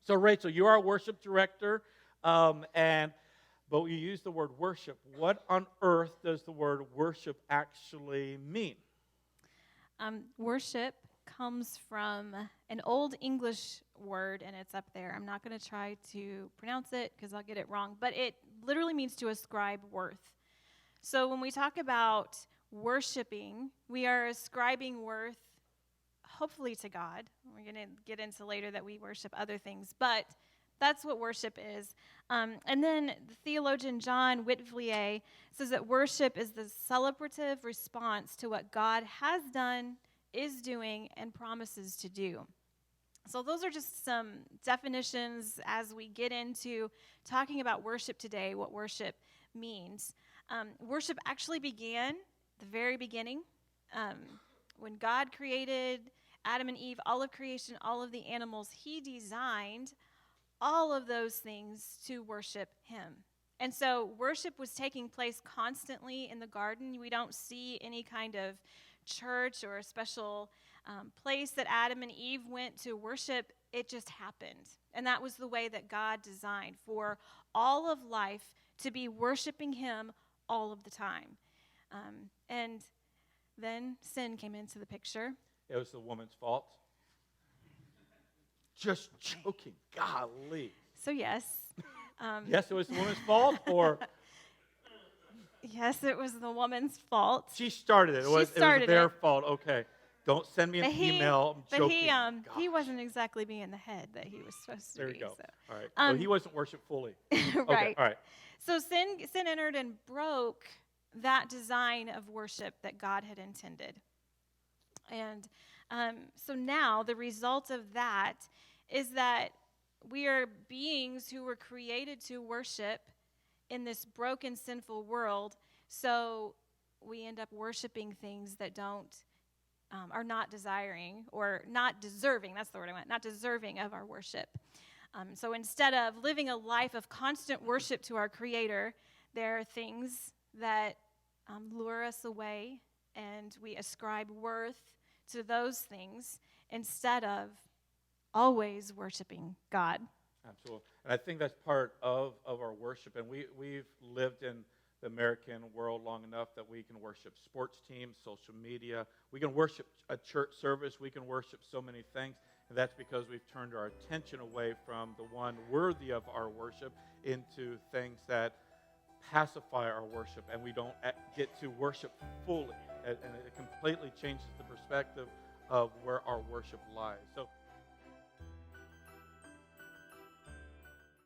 So, Rachel, you are a worship director, but you use the word worship. What on earth does the word worship actually mean? Worship comes from an old English word, and it's up there. I'm not going to try to pronounce it because I'll get it wrong, but it literally means to ascribe worth. So when we talk about worshiping, we are ascribing worth, hopefully, to God. We're going to get into later that we worship other things, but that's what worship is. And then the theologian John Whitfield says that worship is the celebrative response to what God has done, is doing, and promises to do. So those are just some definitions as we get into talking about worship today, what worship means. Worship actually began at the very beginning when God created Adam and Eve, all of creation, all of the animals. He designed all of those things to worship him. And so worship was taking place constantly in the garden. We don't see any kind of church or a special place that Adam and Eve went to worship. It just happened. And that was the way that God designed for all of life to be worshiping him all of the time. And then sin came into the picture. It was the woman's fault. Just joking. Golly. So yes. Yes, it was the woman's fault, or Yes, it was the woman's fault. she started it. It was their fault. Okay. Don't send me an email. I'm joking. He wasn't exactly being the head that he was supposed to be. There you go. So. All right. So he wasn't worshiped fully. Right. Okay. All right. So sin entered and broke that design of worship that God had intended. And so now the result of that is that we are beings who were created to worship in this broken, sinful world. So we end up worshiping things that are not desiring or not deserving. That's the word I want. Not deserving of our worship. So instead of living a life of constant worship to our Creator, there are things that lure us away, and we ascribe worth to those things instead of always worshiping God. Absolutely. And I think that's part of our worship. And we've lived in the American world long enough that we can worship sports teams, social media. We can worship a church service. We can worship so many things. And that's because we've turned our attention away from the one worthy of our worship into things that pacify our worship. And we don't get to worship fully. And it completely changes the perspective of where our worship lies. So